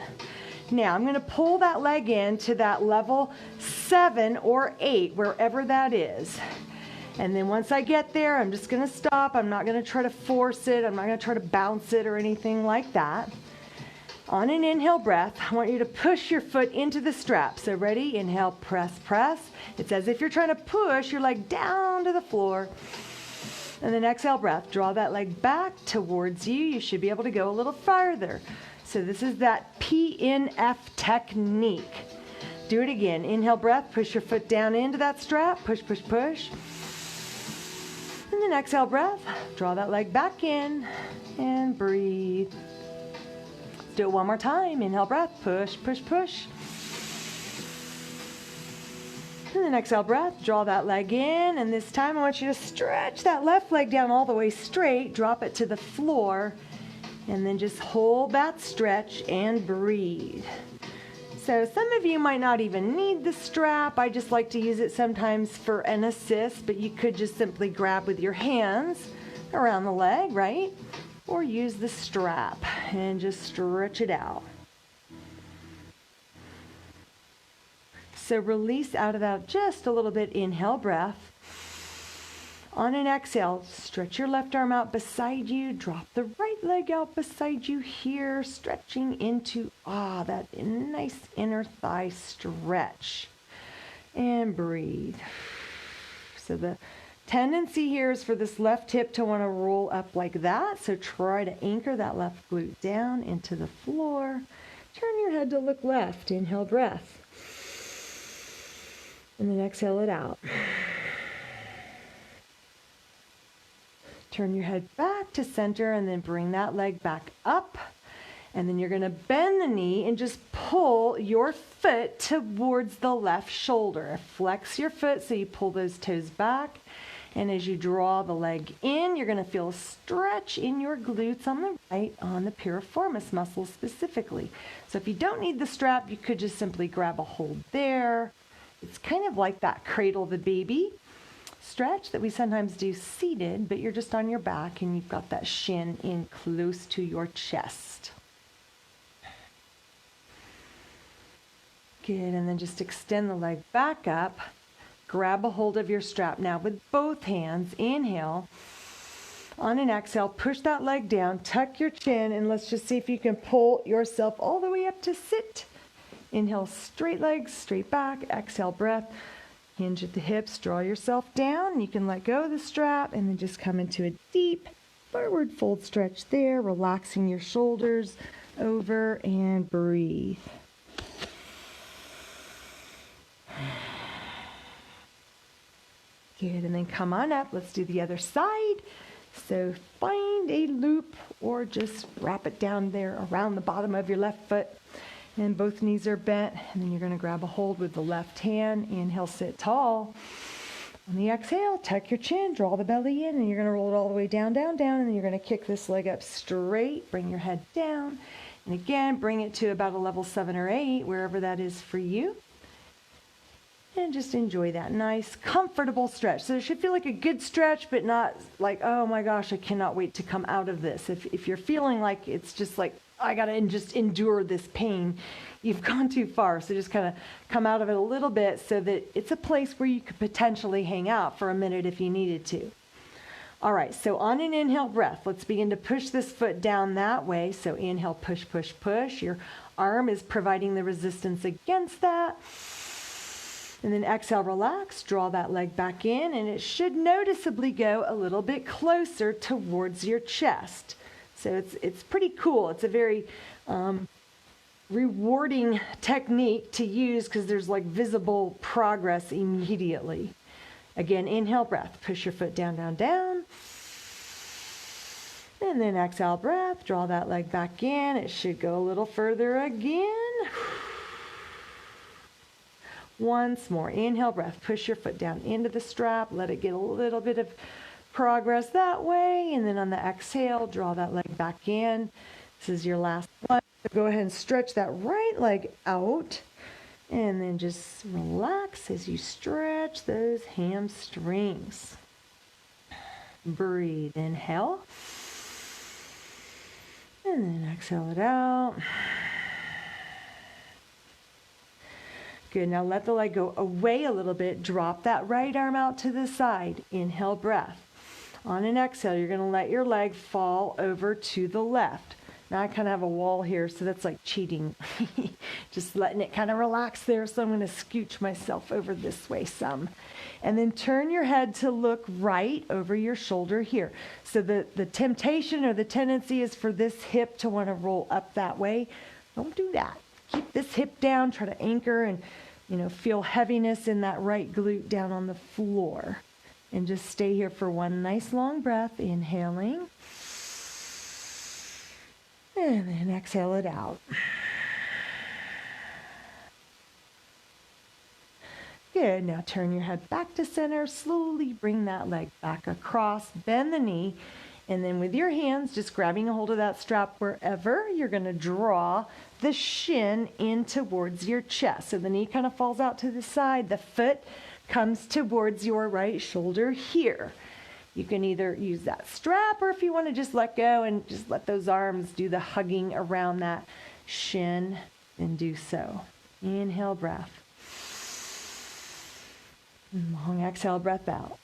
Now I'm gonna pull that leg in to that level 7 or 8, wherever that is. And then once I get there, I'm just gonna stop. I'm not gonna try to force it. I'm not gonna try to bounce it or anything like that. On an inhale breath, I want you to push your foot into the strap. So ready? Inhale, press, press. It's as if you're trying to push your leg down to the floor. And then exhale breath. Draw that leg back towards you. You should be able to go a little farther. So this is that PNF technique. Do it again. Inhale breath. Push your foot down into that strap. Push, push, push. And then exhale breath. Draw that leg back in and breathe. Do it one more time. Inhale breath. Push, push, push. And then exhale breath. Draw that leg in. And this time I want you to stretch that left leg down all the way straight. Drop it to the floor. And then just hold that stretch and breathe. So some of you might not even need the strap. I just like to use it sometimes for an assist, but you could just simply grab with your hands around the leg, right? Or use the strap and just stretch it out. So release out of that just a little bit. Inhale breath. On an exhale, stretch your left arm out beside you. Drop the right leg out beside you here, stretching into that nice inner thigh stretch. And breathe. So the tendency here is for this left hip to want to roll up like that. So try to anchor that left glute down into the floor. Turn your head to look left. Inhale breath. And then exhale it out. Turn your head back to center and then bring that leg back up. And then you're going to bend the knee and just pull your foot towards the left shoulder. Flex your foot so you pull those toes back. And as you draw the leg in, you're going to feel a stretch in your glutes on the right, on the piriformis muscle specifically. So if you don't need the strap, you could just simply grab a hold there. It's kind of like that cradle the baby stretch that we sometimes do seated, but you're just on your back and you've got that shin in close to your chest. Good, and then just extend the leg back up. Grab a hold of your strap now with both hands. Inhale. On an exhale, push that leg down, tuck your chin, and let's just see if you can pull yourself all the way up to sit. Inhale, straight legs, straight back. Exhale, breath. Hinge at the hips, draw yourself down. You can let go of the strap and then just come into a deep forward fold stretch there, relaxing your shoulders over and breathe. Good, and then come on up. Let's do the other side. So find a loop or just wrap it down there around the bottom of your left foot. And both knees are bent, and then you're going to grab a hold with the left hand. Inhale, sit tall. On the exhale, tuck your chin, draw the belly in, and you're going to roll it all the way down, down, down, and then you're going to kick this leg up straight. Bring your head down, and again, bring it to about a level 7 or 8, wherever that is for you. And just enjoy that nice, comfortable stretch. So it should feel like a good stretch, but not like, oh my gosh, I cannot wait to come out of this. If you're feeling like it's just like, I got to just endure this pain, you've gone too far. So just kind of come out of it a little bit so that it's a place where you could potentially hang out for a minute if you needed to. All right, so on an inhale breath, let's begin to push this foot down that way. So inhale, push, push, push. Your arm is providing the resistance against that. And then exhale, relax, draw that leg back in, and it should noticeably go a little bit closer towards your chest. So it's pretty cool. It's a very rewarding technique to use because there's like visible progress immediately. Again, inhale, breath. Push your foot down, down, down. And then exhale, breath. Draw that leg back in. It should go a little further again. Once more. Inhale, breath. Push your foot down into the strap. Let it get a little bit of progress that way. And then on the exhale, draw that leg back in. This is your last one. So go ahead and stretch that right leg out. And then just relax as you stretch those hamstrings. Breathe. Inhale. And then exhale it out. Good, now let the leg go away a little bit. Drop that right arm out to the side. Inhale, breath. On an exhale, you're going to let your leg fall over to the left. Now I kind of have a wall here, so that's like cheating. Just letting it kind of relax there. So I'm going to scooch myself over this way some. And then turn your head to look right over your shoulder here. So the temptation or the tendency is for this hip to want to roll up that way. Don't do that. Keep this hip down. Try to anchor and, feel heaviness in that right glute down on the floor. And just stay here for one nice long breath, inhaling. And then exhale it out. Good. Now turn your head back to center. Slowly bring that leg back across. Bend the knee. And then with your hands, just grabbing a hold of that strap wherever, you're going to draw the shin in towards your chest. So the knee kind of falls out to the side. The foot comes towards your right shoulder here. You can either use that strap, or if you want to just let go and just let those arms do the hugging around that shin, then do so. Inhale, breath. Long exhale, breath out.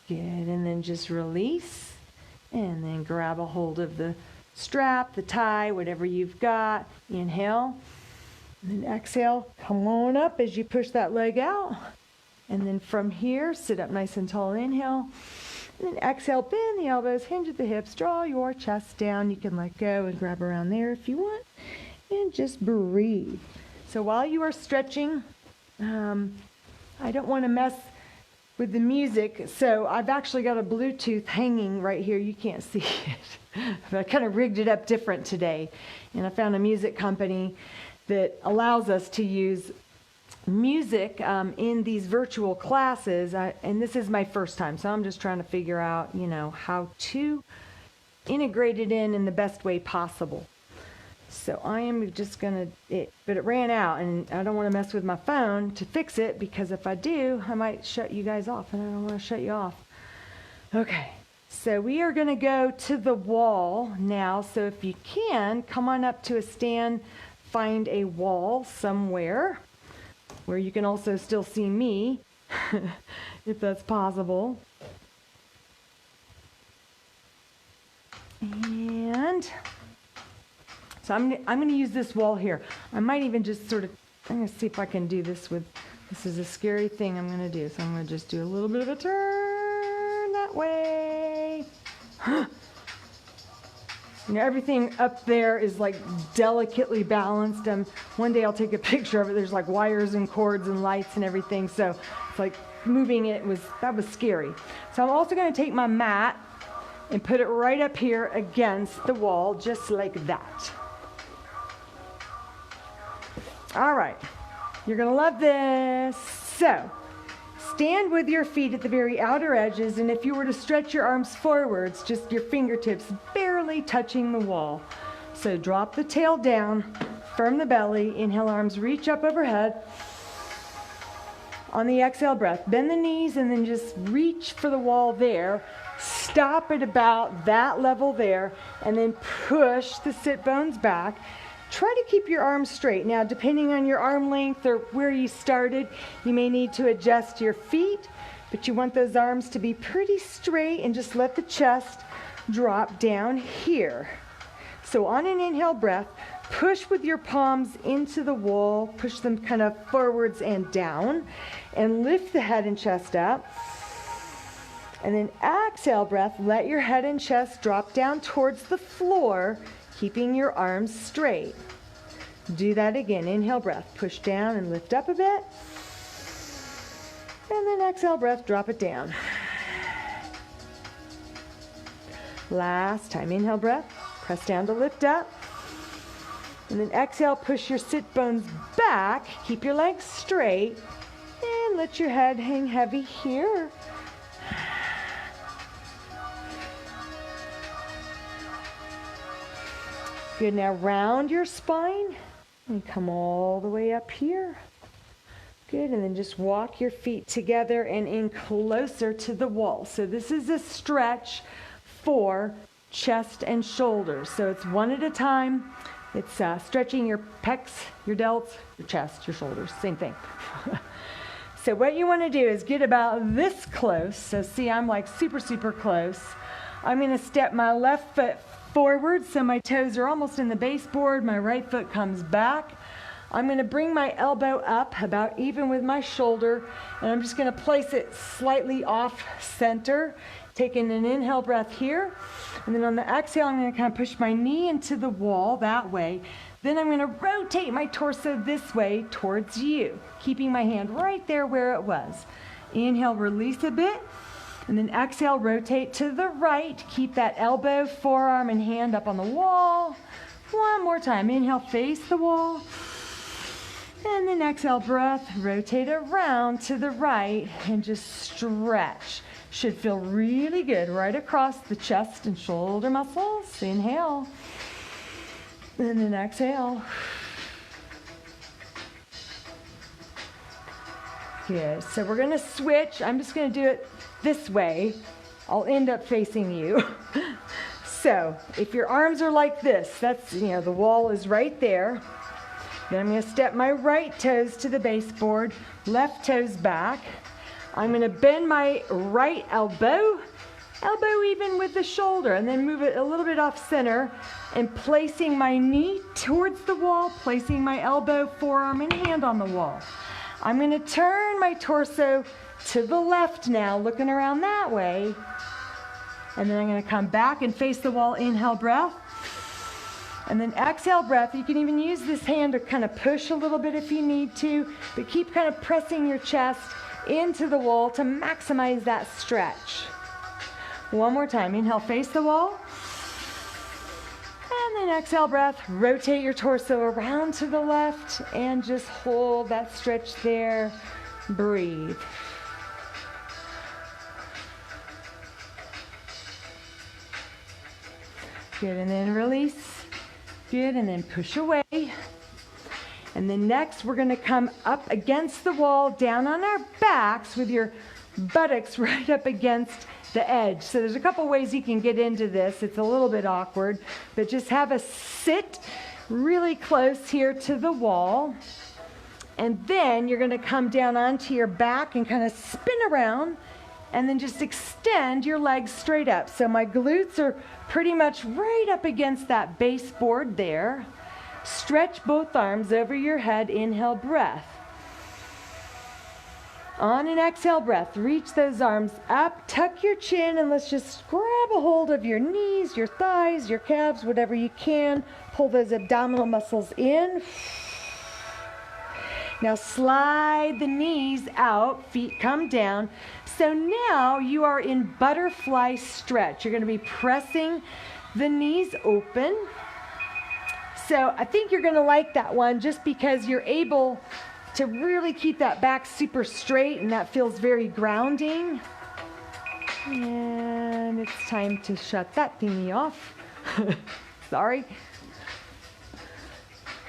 Good, and then just release, and then grab a hold of the strap, the tie, whatever you've got. Inhale, and then exhale. Come on up as you push that leg out. And then from here, sit up nice and tall. Inhale, and then exhale, bend the elbows, hinge at the hips, draw your chest down. You can let go and grab around there if you want, and just breathe. So while you are stretching, I don't want to mess with the music, so I've actually got a Bluetooth hanging right here. You can't see it, but I kind of rigged it up different today, and I found a music company that allows us to use music in these virtual classes, and this is my first time, so I'm just trying to figure out, how to integrate it in the best way possible. So I am just gonna, but it ran out, and I don't want to mess with my phone to fix it, because if I do, I might shut you guys off, and I don't want to shut you off. Okay, so we are gonna go to the wall now. So if you can, come on up to a stand, find a wall somewhere where you can also still see me, if that's possible. And so I'm going to use this wall here. I might even just I'm going to see if I can do this this is a scary thing I'm going to do. So I'm going to just do a little bit of a turn that way. Everything up there is like delicately balanced. One day I'll take a picture of it. There's like wires and cords and lights and everything. So it's like moving it that was scary. So I'm also going to take my mat and put it right up here against the wall, just like that. All right, you're gonna love this. So, stand with your feet at the very outer edges, and if you were to stretch your arms forwards, just your fingertips barely touching the wall. So drop the tail down, firm the belly, inhale, arms reach up overhead. On the exhale breath, bend the knees and then just reach for the wall there. Stop at about that level there, and then push the sit bones back. Try to keep your arms straight. Now, depending on your arm length or where you started, you may need to adjust your feet, but you want those arms to be pretty straight, and just let the chest drop down here. So on an inhale breath, push with your palms into the wall, push them kind of forwards and down, and lift the head and chest up. And then exhale breath, let your head and chest drop down towards the floor, keeping your arms straight. Do that again. Inhale breath, push down and lift up a bit. And then exhale breath, drop it down. Last time. Inhale breath, press down to lift up. And then exhale, push your sit bones back, keep your legs straight, and let your head hang heavy here. Good, now round your spine and come all the way up here. Good, and then just walk your feet together and in closer to the wall. So this is a stretch for chest and shoulders. So it's one at a time. It's stretching your pecs, your delts, your chest, your shoulders, same thing. So what you want to do is get about this close. So see, I'm like super, super close. I'm going to step my left foot forward so my toes are almost in the baseboard. My right foot comes back. I'm going to bring my elbow up about even with my shoulder, and I'm just going to place it slightly off center, taking an inhale breath here. And then on the exhale, I'm going to kind of push my knee into the wall that way. Then I'm going to rotate my torso this way towards you, keeping my hand right there where it was. Inhale, release a bit. And then exhale, rotate to the right. Keep that elbow, forearm, and hand up on the wall. One more time. Inhale, face the wall. And then exhale, breath, rotate around to the right and just stretch. Should feel really good right across the chest and shoulder muscles. Inhale. And then exhale. Good. So we're going to switch. I'm just going to do it this way. I'll end up facing you. So if your arms are like this, that's, the wall is right there. Then I'm going to step my right toes to the baseboard, left toes back. I'm going to bend my right elbow even with the shoulder, and then move it a little bit off center, and placing my knee towards the wall, placing my elbow, forearm, and hand on the wall. I'm going to turn my torso to the left now, looking around that way. And then I'm going to come back and face the wall. Inhale, breath. And then exhale, breath. You can even use this hand to kind of push a little bit if you need to, but keep kind of pressing your chest into the wall to maximize that stretch. One more time. Inhale, face the wall. And then exhale, breath. Rotate your torso around to the left and just hold that stretch there. Breathe. Good, and then release. Good, and then push away. And then next, we're going to come up against the wall, down on our backs with your buttocks right up against the edge. So there's a couple ways you can get into this. It's a little bit awkward, but just have a sit really close here to the wall. And then you're going to come down onto your back and kind of spin around, and then just extend your legs straight up. So my glutes are pretty much right up against that baseboard there. Stretch both arms over your head. Inhale, breath. On an exhale breath, reach those arms up, tuck your chin, and let's just grab a hold of your knees, your thighs, your calves, whatever you can. Pull those abdominal muscles in. Now slide the knees out, feet come down. So now you are in butterfly stretch. You're going to be pressing the knees open. So I think you're going to like that one just because you're able to really keep that back super straight, and that feels very grounding. And it's time to shut that thingy off. Sorry.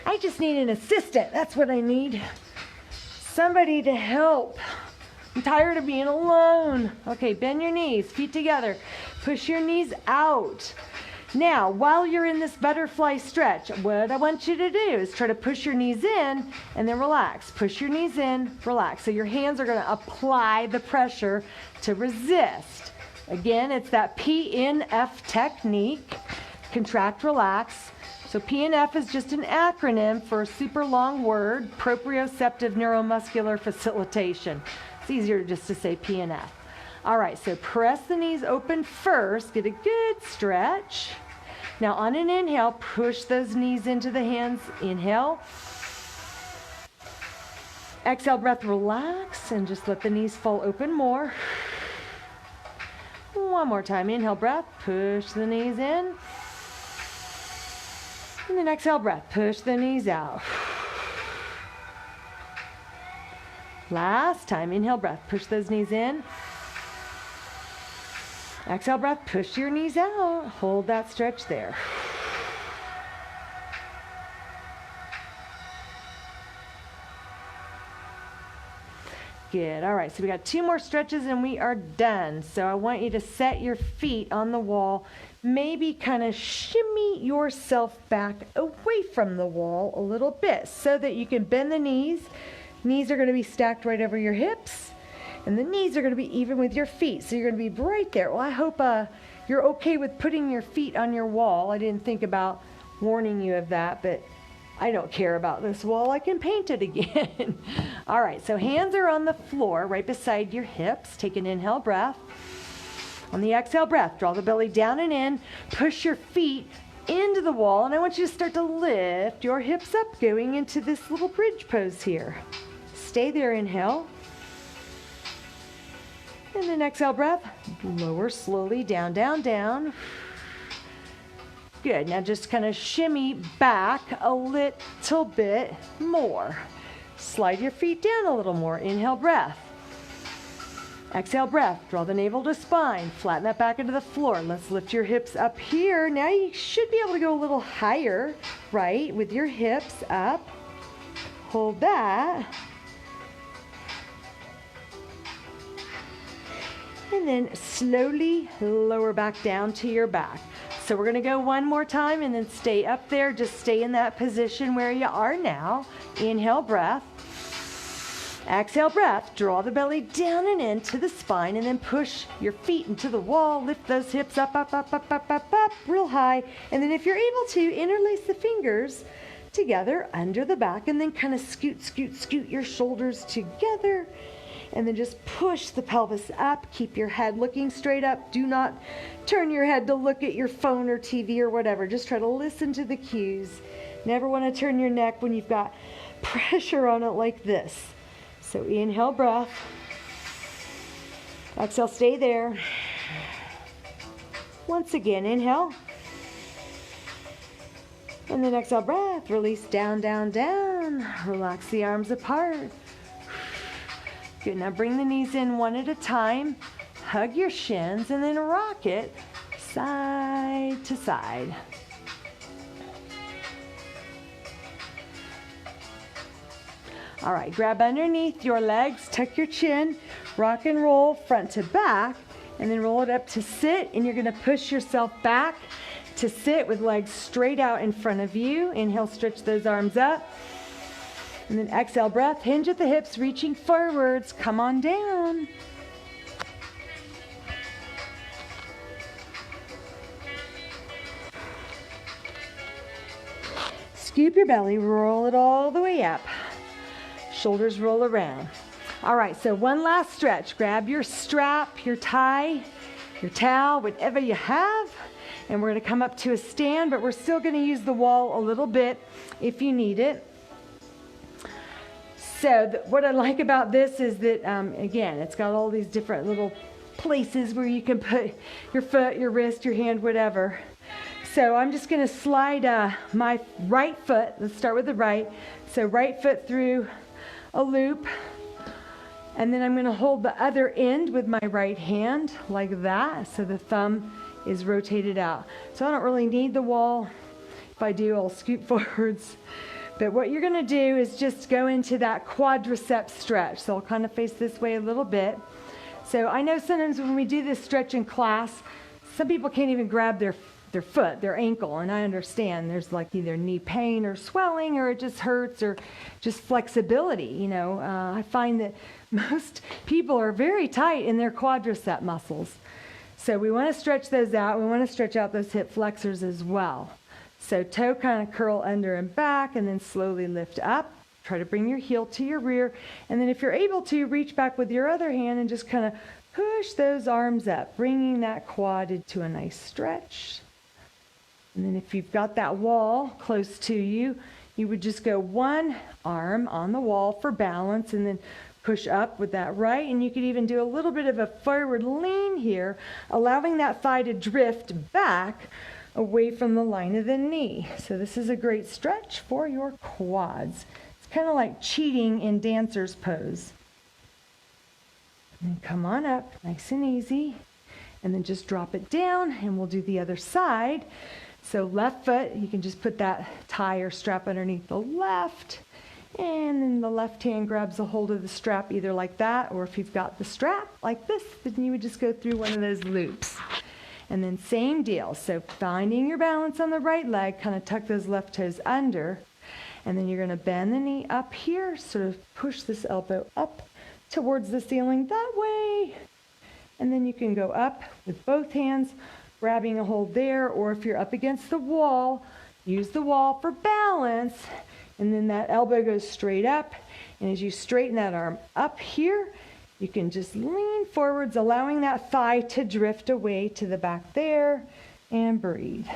I just need an assistant. That's what I need. Somebody to help. I'm tired of being alone. Okay, bend your knees, feet together. Push your knees out. Now, while you're in this butterfly stretch, what I want you to do is try to push your knees in and then relax. Push your knees in, relax. So your hands are going to apply the pressure to resist. Again, it's that PNF technique. Contract, relax. So PNF is just an acronym for a super long word, proprioceptive neuromuscular facilitation. It's easier just to say PNF. All right, so press the knees open first, get a good stretch. Now on an inhale, push those knees into the hands. Inhale. Exhale, breath, relax, and just let the knees fall open more. One more time. Inhale, breath, push the knees in. And then exhale, breath, push the knees out. Last time. Inhale, breath, push those knees in. Exhale, breath, push your knees out. Hold that stretch there. Good. All right, so we got 2 more stretches and we are done. So I want you to set your feet on the wall. Maybe kind of shimmy yourself back away from the wall a little bit so that you can bend the knees, Knees are going to be stacked right over your hips, and the knees are going to be even with your feet. So you're going to be right there. Well, I hope you're okay with putting your feet on your wall. I didn't think about warning you of that, but I don't care about this wall. I can paint it again. All right, so hands are on the floor right beside your hips. Take an inhale breath. On the exhale breath, draw the belly down and in. Push your feet into the wall, and I want you to start to lift your hips up, going into this little bridge pose here. Stay there, inhale. And then exhale breath, lower slowly, down, down, down. Good, now just kind of shimmy back a little bit more. Slide your feet down a little more, inhale breath. Exhale breath, draw the navel to spine, flatten that back into the floor. Let's lift your hips up here. Now you should be able to go a little higher, right, with your hips up. Hold that. And then slowly lower back down to your back. So we're going to go one more time and then stay up there. Just stay in that position where you are now. Inhale, breath. Exhale, breath. Draw the belly down and into the spine, and then push your feet into the wall. Lift those hips up, up, up, up, up, up, up, real high. And then if you're able to, interlace the fingers together under the back, and then kind of scoot, scoot, scoot your shoulders together. And then just push the pelvis up. Keep your head looking straight up. Do not turn your head to look at your phone or TV or whatever. Just try to listen to the cues. Never want to turn your neck when you've got pressure on it like this. So inhale, breath. Exhale, stay there. Once again, inhale. And then exhale, breath. Release down, down, down. Relax the arms apart. Good, now bring the knees in one at a time. Hug your shins and then rock it side to side. All right, grab underneath your legs, tuck your chin, rock and roll front to back, and then roll it up to sit, and you're gonna push yourself back to sit with legs straight out in front of you. Inhale, stretch those arms up. And then exhale, breath, hinge at the hips, reaching forwards, come on down. Scoop your belly, roll it all the way up. Shoulders roll around. All right, so one last stretch. Grab your strap, your tie, your towel, whatever you have, and we're gonna come up to a stand, but we're still gonna use the wall a little bit if you need it. So what I like about this is that, again, it's got all these different little places where you can put your foot, your wrist, your hand, whatever. So I'm just going to slide my right foot. Let's start with the right. So right foot through a loop. And then I'm going to hold the other end with my right hand like that. So the thumb is rotated out. So I don't really need the wall. If I do, I'll scoot forwards. But what you're going to do is just go into that quadricep stretch. So I'll kind of face this way a little bit. So I know sometimes when we do this stretch in class, some people can't even grab their foot, their ankle, and I understand there's like either knee pain or swelling, or it just hurts, or just flexibility. You know, I find that most people are very tight in their quadricep muscles. So we want to stretch those out. We want to stretch out those hip flexors as well. So toe kind of curl under and back, and then slowly lift up. Try to bring your heel to your rear. And then if you're able to, reach back with your other hand and just kind of push those arms up, bringing that quad into a nice stretch. And then if you've got that wall close to you, you would just go one arm on the wall for balance, and then push up with that right. And you could even do a little bit of a forward lean here, allowing that thigh to drift back away from the line of the knee. So this is a great stretch for your quads. It's kind of like cheating in dancer's pose. And then come on up, nice and easy. And then just drop it down, and we'll do the other side. So left foot, you can just put that tie or strap underneath the left, and then the left hand grabs a hold of the strap either like that, or if you've got the strap like this, then you would just go through one of those loops. And then same deal. So finding your balance on the right leg, kind of tuck those left toes under. And then you're going to bend the knee up here, sort of push this elbow up towards the ceiling that way. And then you can go up with both hands, grabbing a hold there, or if you're up against the wall, use the wall for balance. And then that elbow goes straight up. And as you straighten that arm up here, you can just lean forwards, allowing that thigh to drift away to the back there, and breathe.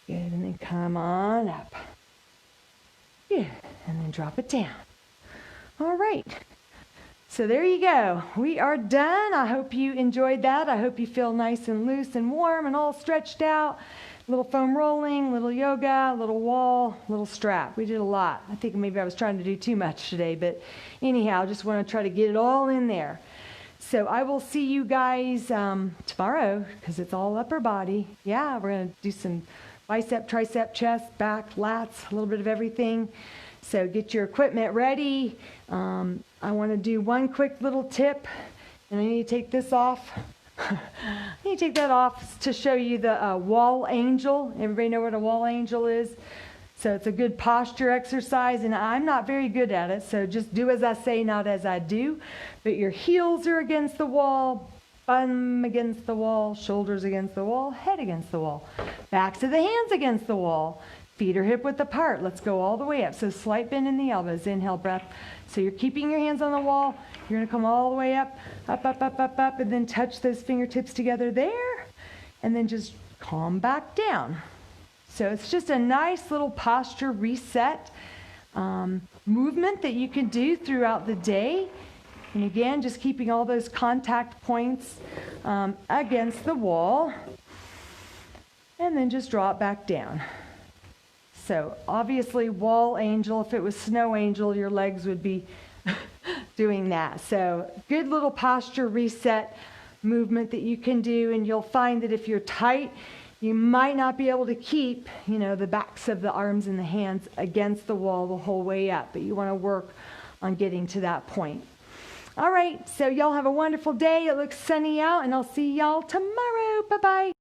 Good, and then come on up. Good, and then drop it down. All right. So there you go. We are done. I hope you enjoyed that. I hope you feel nice and loose and warm and all stretched out. Little foam rolling, little yoga, little wall, little strap. We did a lot. I think maybe I was trying to do too much today, but anyhow, I just want to try to get it all in there. So I will see you guys tomorrow, because it's all upper body. Yeah, we're going to do some bicep, tricep, chest, back, lats, a little bit of everything. So get your equipment ready. I want to do one quick little tip, and I need to take this off. I need to take that off to show you the wall angel. Everybody know what a wall angel is? So it's a good posture exercise, and I'm not very good at it, so just do as I say, not as I do. But your heels are against the wall, bum against the wall, shoulders against the wall, head against the wall. Backs of the hands against the wall. Feet are hip width apart. Let's go all the way up. So slight bend in the elbows. Inhale, breath. So you're keeping your hands on the wall. You're going to come all the way up, up, up, up, up, up, and then touch those fingertips together there. And then just calm back down. So it's just a nice little posture reset movement that you can do throughout the day. And again, just keeping all those contact points against the wall. And then just drop back down. So obviously wall angel, if it was snow angel, your legs would be doing that. So good little posture reset movement that you can do, and you'll find that if you're tight, you might not be able to keep, the backs of the arms and the hands against the wall the whole way up, but you want to work on getting to that point. All right, so y'all have a wonderful day. It looks sunny out, and I'll see y'all tomorrow. Bye-bye.